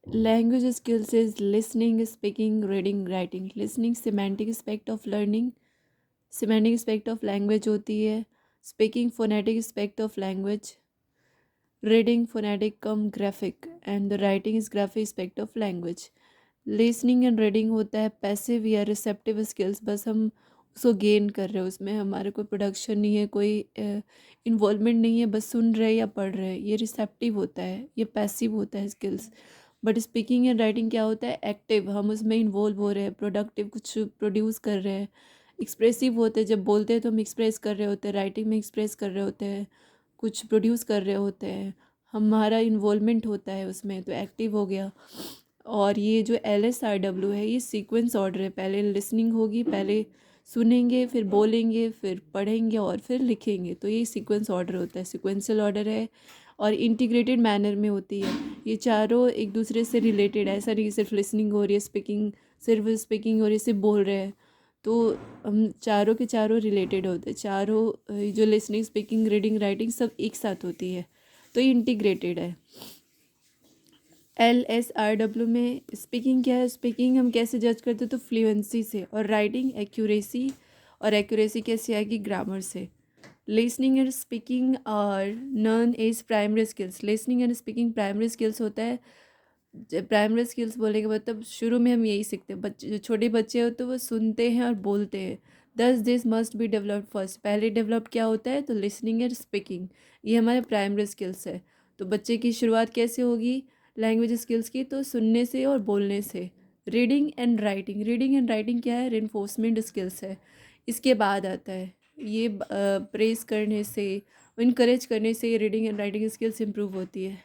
Language skills is listening, speaking, reading, writing. Listening semantic aspect of learning, semantic aspect of language होती है। Speaking phonetic aspect of language. Reading phonetic come graphic, and the writing is graphic aspect of language. Listening and reading होता है passive या receptive skills, बस हम उसको gain कर रहे हैं, उसमें हमारे कोई प्रोडक्शन नहीं है, कोई इन्वॉल्वमेंट नहीं है, बस सुन रहे हैं या पढ़ रहे हैं, ये रिसेप्टिव होता है, ये पैसिव होता है skills. But speaking and writing क्या होता है? एक्टिव, हम उसमें इन्वॉल्व हो रहे हैं, प्रोडक्टिव, कुछ प्रोड्यूस कर रहे हैं। एक्सप्रेसिव होते हैं, जब बोलते हैं तो हम एक्सप्रेस कर रहे होते हैं, राइटिंग में एक्सप्रेस कर रहे होते हैं, कुछ प्रोड्यूस कर रहे होते हैं, हमारा इन्वॉल्वमेंट होता है उसमें, तो एक्टिव हो गया। और ये जो LSRW है, ये सीक्वेंस ऑर्डर है, पहले लिसनिंग होगी, पहले सुनेंगे, फिर बोलेंगे, फिर पढ़ेंगे और फिर लिखेंगे, तो ये सीक्वेंस ऑर्डर होता है, सीक्वेंशियल ऑर्डर है और इंटीग्रेटेड मैनर में होती है। ये चारों एक दूसरे से रिलेटेड है, ऐसा नहीं कि सिर्फ लिसनिंग हो रही है, स्पीकिंग सिर्फ स्पीकिंग हो रही है, सिर्फ बोल रहे हैं। तो हम चारों के चारों रिलेटेड होते हैं, चारों जो लिसनिंग, स्पीकिंग, रीडिंग, राइटिंग सब एक साथ होती है, तो ये इंटीग्रेटेड है। LSRW में स्पीकिंग क्या है? स्पीकिंग हम कैसे जज करते हैं? तो फ्लुएंसी से, और राइटिंग एक्यूरेसी, और एक्यूरेसी कैसे आएगी? ग्रामर से। Listening and speaking are known as primary skills. Listening and speaking primary skills होता है। प्राइमरी स्किल्स बोलने के मतलब शुरू में हम यही सीखते हैं, बच्चे जो छोटे बच्चे हो तो वो सुनते हैं और बोलते हैं। दस this must be developed first, पहले डेवलप क्या होता है? तो लिसनिंग एंड स्पीकिंग, ये हमारे प्राइमरी स्किल्स है। तो बच्चे की शुरुआत कैसे होगी लैंग्वेज स्किल्स की? तो सुनने से और बोलने से। Reading and writing, reading and writing क्या है? रेनफोर्समेंट स्किल्स है, इसके बाद आता है। ये प्रेस करने से, इनकरेज करने से reading and writing skills improve होती है।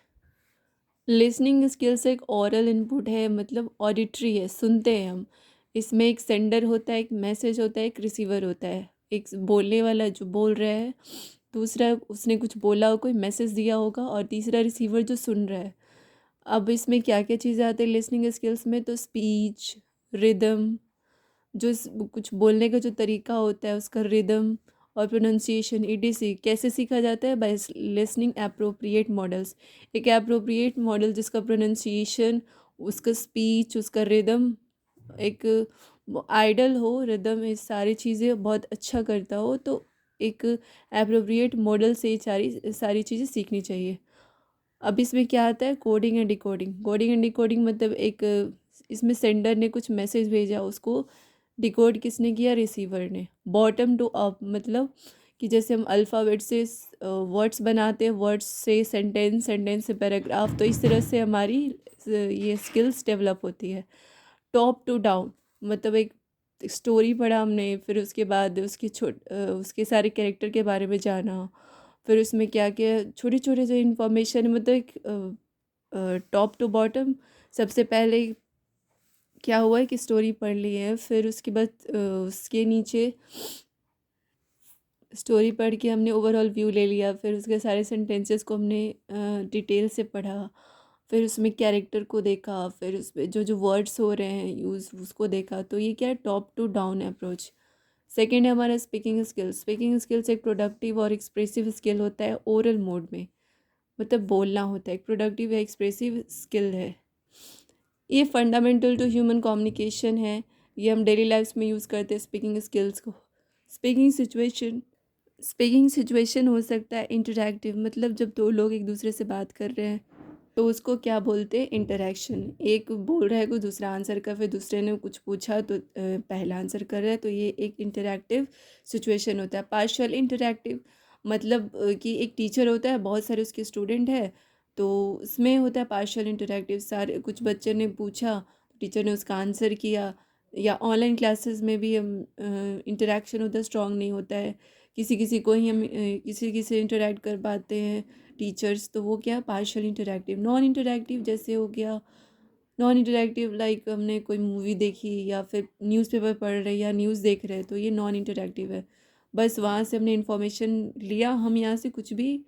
लिसनिंग स्किल्स एक ओरल इनपुट है, मतलब ऑडिटरी है, सुनते हैं हम। इसमें एक सेंडर होता है, एक मैसेज होता है, एक रिसीवर होता है। एक बोलने वाला जो बोल रहा है, दूसरा उसने कुछ बोला हो, कोई मैसेज दिया होगा, और तीसरा रिसीवर जो सुन रहा है। अब इसमें क्या क्या चीज़ें आती है लिसनिंग स्किल्स में? तो स्पीच, रिदम, जो कुछ बोलने का जो तरीका होता है उसका रिदम, और प्रोनाउंसिएशन, EDC कैसे सीखा जाता है? By listening appropriate models. एक अप्रोप्रिएट मॉडल जिसका प्रोनाउंसिएशन, उसका स्पीच, उसका रिदम एक आइडल हो, रिदम, ये सारी चीज़ें बहुत अच्छा करता हो, तो एक अप्रोप्रिएट मॉडल से ये सारी सारी चीज़ें सीखनी चाहिए। अब इसमें क्या आता है? Coding and decoding. Coding and decoding मतलब एक, इसमें सेंडर ने कुछ मैसेज भेजा, उसको डिकोड किसने किया? रिसीवर ने। बॉटम टू अप मतलब कि जैसे हम अल्फ़ाबेट से वर्ड्स बनाते हैं, वर्ड्स से सेंटेंस, सेंटेंस से पैराग्राफ, तो इस तरह से हमारी ये स्किल्स डेवलप होती है। टॉप टू डाउन मतलब एक स्टोरी पढ़ा हमने, फिर उसके बाद उसके सारे कैरेक्टर के बारे में जाना, फिर उसमें क्या क्या छोटे छोटे जो इन्फॉर्मेशन, मतलब एक टॉप टू बॉटम। सबसे पहले क्या हुआ है कि स्टोरी पढ़ ली है, फिर उसके बाद उसके नीचे स्टोरी पढ़ के हमने ओवरऑल व्यू ले लिया, फिर उसके सारे सेंटेंसेस को हमने डिटेल से पढ़ा, फिर उसमें कैरेक्टर को देखा, फिर उसमें जो जो वर्ड्स हो रहे हैं यूज़, उसको देखा। तो ये क्या है? Top to down approach. Second है हमारा स्पीकिंग स्किल्स। स्पीकिंग स्किल्स एक प्रोडक्टिव और एक्सप्रेसिव स्किल होता है ओरल मोड में, मतलब बोलना होता है, एक प्रोडक्टिव या एक्सप्रेसिव स्किल है। ये फंडामेंटल टू ह्यूमन कम्युनिकेशन है, ये हम डेली लाइफ्स में यूज़ करते हैं स्पीकिंग स्किल्स को। स्पीकिंग सिचुएशन, स्पीकिंग सिचुएशन हो सकता है इंटरैक्टिव, मतलब जब दो लोग एक दूसरे से बात कर रहे हैं तो उसको क्या बोलते हैं? इंटरेक्शन। एक बोल रहा है, कोई दूसरा आंसर कर, फिर दूसरे ने कुछ पूछा तो पहला आंसर कर रहा है, तो ये एक इंटरैक्टिव सिचुएशन होता है। पार्शियल इंटरैक्टिव मतलब कि एक टीचर होता है, बहुत सारे उसके स्टूडेंट है, तो उसमें होता है पार्शियल इंटरैक्टिव। सारे कुछ बच्चे ने पूछा, टीचर ने उसका आंसर किया। या ऑनलाइन क्लासेस में भी हम इंटरेक्शन होता है, स्ट्रॉन्ग नहीं होता है, किसी किसी को ही हम किसी किसी से इंटरेक्ट कर पाते हैं टीचर्स, तो वो क्या? Partial interactive. नॉन इंटरैक्टिव जैसे हो गया, नॉन इंटरैक्टिव लाइक हमने कोई मूवी देखी या फिर न्यूज़पेपर पढ़ रहे या न्यूज़ देख रहे हैं, तो ये नॉन इंटरैक्टिव है। बस वहाँ से हमने इन्फॉर्मेशन लिया, हम यहाँ से कुछ भी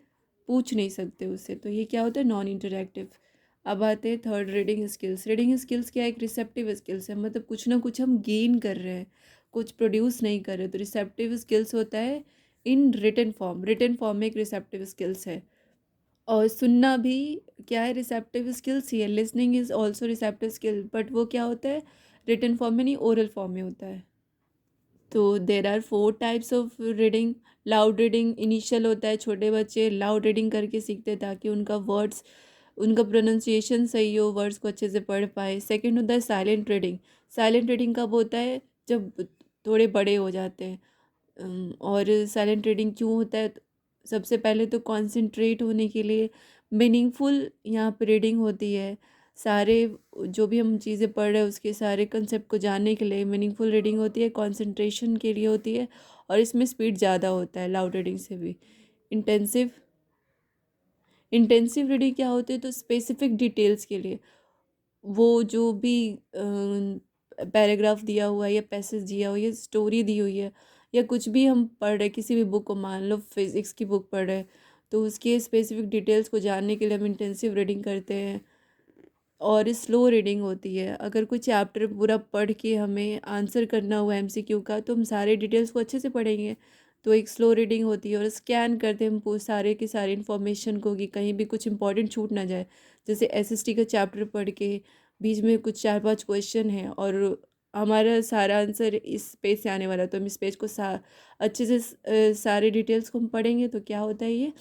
पूछ नहीं सकते उससे, तो ये क्या होता है? Non interactive. अब आते हैं third, reading skills. Reading skills क्या है? एक रिसेप्टिव स्किल्स है, मतलब कुछ ना कुछ हम गेन कर रहे हैं, कुछ प्रोड्यूस नहीं कर रहे, तो रिसेप्टिव स्किल्स होता है in written form. Written form में एक रिसेप्टिव स्किल्स है। और सुनना भी क्या है, रिसेप्टिव स्किल्स ही है। Listening is also receptive skill, but वो क्या होता है, रिटन फॉर्म में नहीं, ओरल फॉर्म में होता है। तो there are 4 types of reading. Loud reading initial होता है, छोटे बच्चे लाउड रीडिंग करके सीखते हैं ताकि उनका वर्ड्स, उनका प्रोनाउंसिएशन सही हो, वर्ड्स को अच्छे से पढ़ पाए। सेकंड होता है साइलेंट रीडिंग। साइलेंट रीडिंग कब होता है, जब थोड़े बड़े हो जाते हैं। और साइलेंट रीडिंग क्यों होता है, सबसे पहले तो कंसंट्रेट होने के लिए, मीनिंगफुल यहाँ पर रीडिंग होती है। सारे जो भी हम चीज़ें पढ़ रहे हैं उसके सारे कंसेप्ट को जानने के लिए मीनिंगफुल रीडिंग होती है, कंसंट्रेशन के लिए होती है, और इसमें स्पीड ज़्यादा होता है लाउड रीडिंग से भी। इंटेंसिव इंटेंसिव रीडिंग क्या होती है, तो स्पेसिफिक डिटेल्स के लिए, वो जो भी पैराग्राफ दिया हुआ है या पैसेज दिया हुआ है या स्टोरी दी हुई है या कुछ भी हम पढ़ रहे हैं, किसी भी बुक को, मान लो फिज़िक्स की बुक पढ़ रहे हैं, तो उसके स्पेसिफिक डिटेल्स को जानने के लिए हम इंटेंसिव रीडिंग करते हैं। और स्लो रीडिंग होती है, अगर कोई चैप्टर पूरा पढ़ के हमें आंसर करना हुआ एमसीक्यू का, तो हम सारे डिटेल्स को अच्छे से पढ़ेंगे, तो एक स्लो रीडिंग होती है। और स्कैन करते हैं हम सारे के सारे इन्फॉर्मेशन को कि कहीं भी कुछ इंपॉर्टेंट छूट ना जाए। जैसे एसएसटी का चैप्टर पढ़ के बीच में कुछ 4-5 क्वेश्चन है और हमारा सारा आंसर इस पेज से आने वाला, तो हम इस पेज को अच्छे से सारे डिटेल्स को हम पढ़ेंगे, तो क्या होता है ये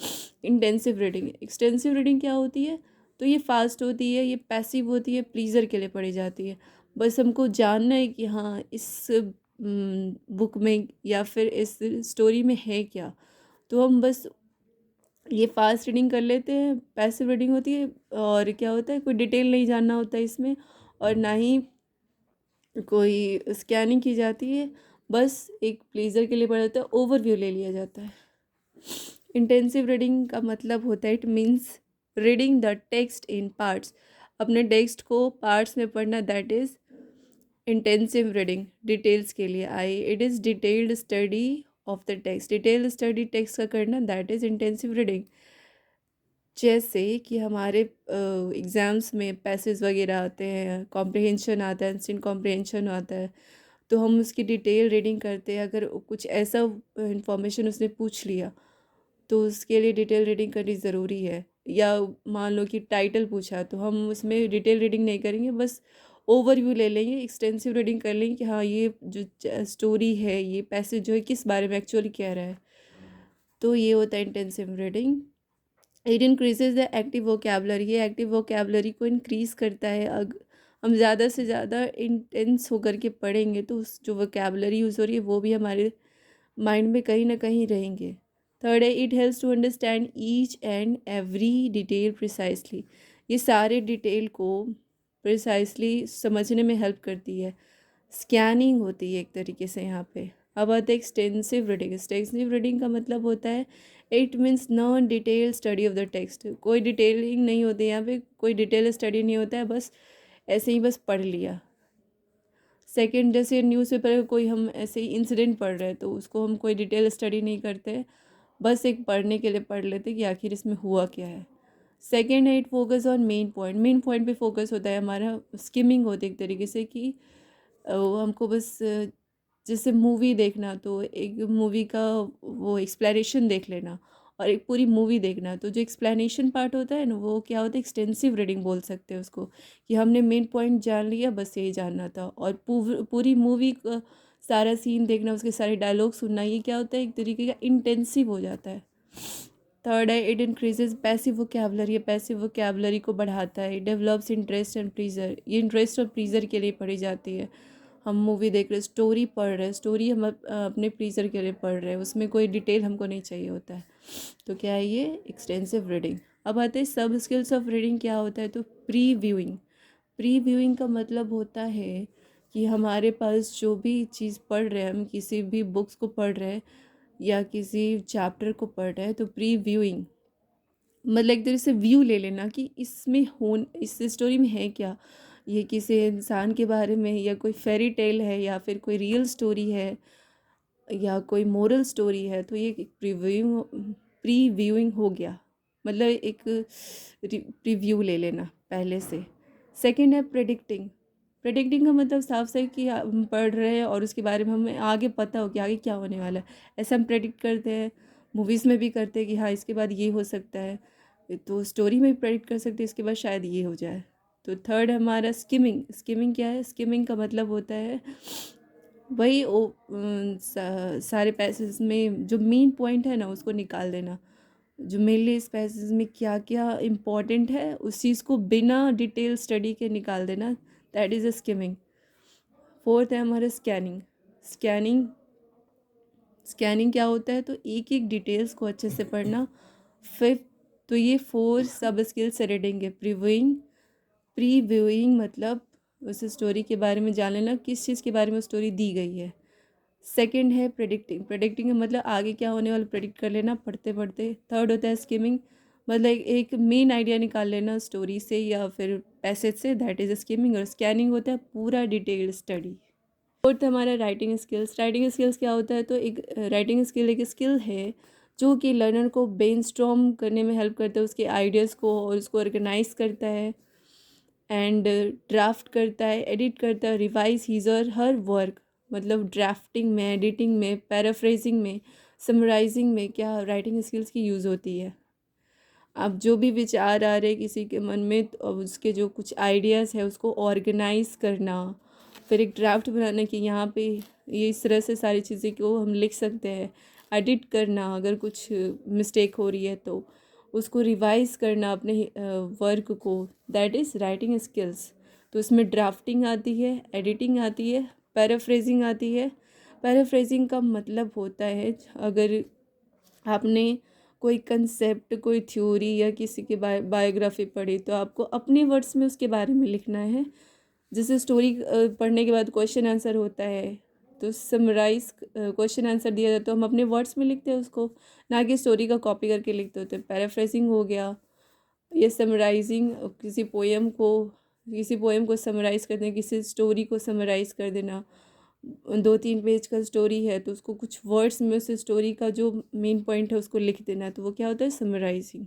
इंटेंसिव रीडिंग। एक्सटेंसिव रीडिंग क्या होती है, तो ये फास्ट होती है, ये पैसिव होती है, प्लीज़र के लिए पढ़ी जाती है। बस हमको जानना है कि हाँ इस बुक में या फिर इस स्टोरी में है क्या, तो हम बस ये फास्ट रीडिंग कर लेते हैं, पैसिव रीडिंग होती है। और क्या होता है, कोई डिटेल नहीं जानना होता है इसमें, और ना ही कोई स्कैनिंग की जाती है, बस एक प्लीज़र के लिए पढ़ा जाता है, ओवरव्यू ले लिया जाता है। इंटेंसिव रीडिंग का मतलब होता है, it means reading the text in parts, अपने टेक्स्ट को पार्ट्स में पढ़ना, that is intensive reading. Details के लिए I, it is detailed study of the text, detailed study text का करना, दैट इज़ इंटेंसिव रीडिंग। जैसे कि हमारे एग्ज़ाम्स में पैसेज वगैरह आते हैं, कॉम्प्रिहेंशन आता है, इंस्टेंट कॉम्प्रिहेंशन आता है, तो हम उसकी डिटेल रीडिंग करते हैं। अगर कुछ ऐसा इंफॉर्मेशन उसने पूछ लिया, तो उसके लिए डिटेल रीडिंग करनी ज़रूरी है। या मान लो कि टाइटल पूछा, तो हम उसमें डिटेल रीडिंग नहीं करेंगे, बस ओवरव्यू ले लेंगे, एक्सटेंसिव रीडिंग कर लेंगे कि हाँ ये जो स्टोरी है, ये पैसेज जो है किस बारे में एक्चुअली कह रहा है। तो ये होता है intensive reading. It increases the active vocabulary, ये एक्टिव वोकेबलरी को इंक्रीज़ करता है। हम ज़्यादा से ज़्यादा इंटेंस होकर के पढ़ेंगे, तो उस जो वोकेबलरी यूज़ हो रही है वो भी हमारे माइंड में कहीं ना कहीं रहेंगे। थर्ड है, it helps to understand each and every detail precisely, ये सारे डिटेल को प्रिसाइसली समझने में हेल्प करती है। स्कैनिंग होती है एक तरीके से यहाँ पे। अब आता है एक्सटेंसिव रीडिंग। एक्सटेंसिव रीडिंग का मतलब होता है, it means non detail study of the text, कोई डिटेलिंग नहीं होती यहाँ पे, कोई डिटेल स्टडी नहीं होता है, बस ऐसे ही बस पढ़ लिया। सेकंड, जैसे न्यूज़पेपर का कोई हम ऐसे ही इंसिडेंट पढ़ रहे हैं, तो उसको हम कोई डिटेल स्टडी नहीं करते, बस एक पढ़ने के लिए पढ़ लेते कि आखिर इसमें हुआ क्या है। सेकंड है, it focus on main point, main point पे फोकस होता है हमारा। स्किमिंग होती है एक तरीके से कि हमको बस जैसे मूवी देखना, तो एक मूवी का वो एक्सप्लेनेशन देख लेना और एक पूरी मूवी देखना, तो जो एक्सप्लेनेशन पार्ट होता है ना, वो क्या होता है, एक्सटेंसिव रीडिंग बोल सकते हैं उसको, कि हमने मेन पॉइंट जान लिया, बस यही जानना था। और पूरी मूवी का सारा सीन देखना, उसके सारे डायलॉग सुनना, ये क्या होता है, एक तरीके का इंटेंसिव हो जाता है। थर्ड है, इट इंक्रीजेज पैसिव वोकेबलरी, ये पैसिव वोकेबलरी को बढ़ाता है। डेवलप्स इंटरेस्ट एंड प्लीजर, ये इंटरेस्ट और प्लीजर के लिए पढ़ी जाती है। हम मूवी देख रहे, स्टोरी पढ़ रहे हैं, स्टोरी हम अपने प्लीजर के लिए पढ़ रहे हैं, उसमें कोई डिटेल हमको नहीं चाहिए होता है, तो क्या है ये एक्सटेंसिव रीडिंग। अब आते हैं सब स्किल्स ऑफ रीडिंग क्या होता है, तो प्री व्यूइंग। प्री व्यूइंग का मतलब होता है कि हमारे पास जो भी चीज़ पढ़ रहे हैं, हम किसी भी बुक्स को पढ़ रहे हैं या किसी चैप्टर को पढ़ रहे हैं, तो प्री व्यूइंग मतलब एक तरह से व्यू ले लेना कि इसमें हो, इस स्टोरी में है क्या, ये किसी इंसान के बारे में या कोई फेरी टेल है या फिर कोई रियल स्टोरी है या कोई मोरल स्टोरी है, तो ये एक प्री व्यूइंग हो गया, मतलब एक प्रीव्यू ले लेना पहले से। सेकंड है प्रेडिक्टिंग। प्रेडिक्टिंग का मतलब साफ है कि हम पढ़ रहे हैं और उसके बारे में हमें आगे पता हो कि आगे क्या होने वाला है, ऐसा हम प्रेडिक्ट करते हैं। मूवीज़ में भी करते हैं कि हाँ इसके बाद ये हो सकता है, तो स्टोरी में भी प्रेडिक्ट कर सकते हैं, इसके बाद शायद ये हो जाए। तो थर्ड हमारा स्किमिंग। स्किमिंग क्या है? स्किमिंग का मतलब होता है वही सारे पैसेज में जो मेन पॉइंट है ना उसको निकाल देना, जो मेनली इस पैसेज में क्या क्या इम्पोर्टेंट है उस चीज़ को बिना डिटेल स्टडी के निकाल देना, that is a skimming. Fourth है हमारा स्कैनिंग। स्कैनिंग स्कैनिंग क्या होता है? तो एक एक डिटेल्स को अच्छे से पढ़ना। फिफ्थ, तो ये 4 सब स्किल्स से रीडिंग है। प्रीव्यूइंग मतलब उस स्टोरी के बारे में जान लेना किस चीज़ के बारे में स्टोरी दी गई है। सेकंड है प्रेडिक्टिंग। प्रेडिक्टिंग मतलब आगे क्या होने वाला प्रेडिक्ट कर लेना पढ़ते पढ़ते। थर्ड होता है स्किमिंग, मतलब एक मेन आइडिया निकाल लेना स्टोरी से या फिर पैसेज से, दैट इज़ स्किमिंग। और स्कैनिंग होता है पूरा डिटेल्ड स्टडी। फोर्थ हमारा राइटिंग स्किल्स। राइटिंग स्किल्स क्या होता है? तो एक राइटिंग स्किल एक स्किल है जो कि लर्नर को ब्रेनस्टॉर्म करने में हेल्प करता है, उसके आइडियाज़ को, और उसको ऑर्गेनाइज करता है एंड ड्राफ्ट करता है, एडिट करता है, रिवाइज हीज और हर वर्क। मतलब ड्राफ्टिंग में, एडिटिंग में, पैराफ्रेजिंग में, समराइजिंग में क्या राइटिंग स्किल्स की यूज़ होती है। अब जो भी विचार आ रहे किसी के मन में तो अब उसके जो कुछ आइडियाज़ है उसको ऑर्गेनाइज करना, फिर एक ड्राफ्ट बनाना कि यहाँ पे ये इस तरह से सारी चीज़ें को हम लिख सकते हैं, एडिट करना अगर कुछ मिस्टेक हो रही है तो उसको रिवाइज करना अपने वर्क को, दैट इज़ राइटिंग स्किल्स। तो इसमें ड्राफ्टिंग आती है, एडिटिंग आती है, पैराफ्रेजिंग आती है। पैराफ्रेजिंग का मतलब होता है अगर आपने कोई कंसेप्ट, कोई थ्योरी या किसी की बायोग्राफी पढ़ी तो आपको अपने वर्ड्स में उसके बारे में लिखना है। जैसे स्टोरी पढ़ने के बाद क्वेश्चन आंसर होता है, तो समराइज क्वेश्चन आंसर दिया जाता है तो हम अपने वर्ड्स में लिखते हैं उसको, ना कि स्टोरी का कॉपी करके लिखते होते हैं। पैराफ्रेजिंग हो गया, ये समराइजिंग किसी पोएम को समराइज़ कर देना, किसी स्टोरी को समराइज़ कर देना। 2-3 पेज का स्टोरी है तो उसको कुछ वर्ड्स में उस स्टोरी का जो मेन पॉइंट है उसको लिख देना, तो वो क्या होता है? समराइजिंग।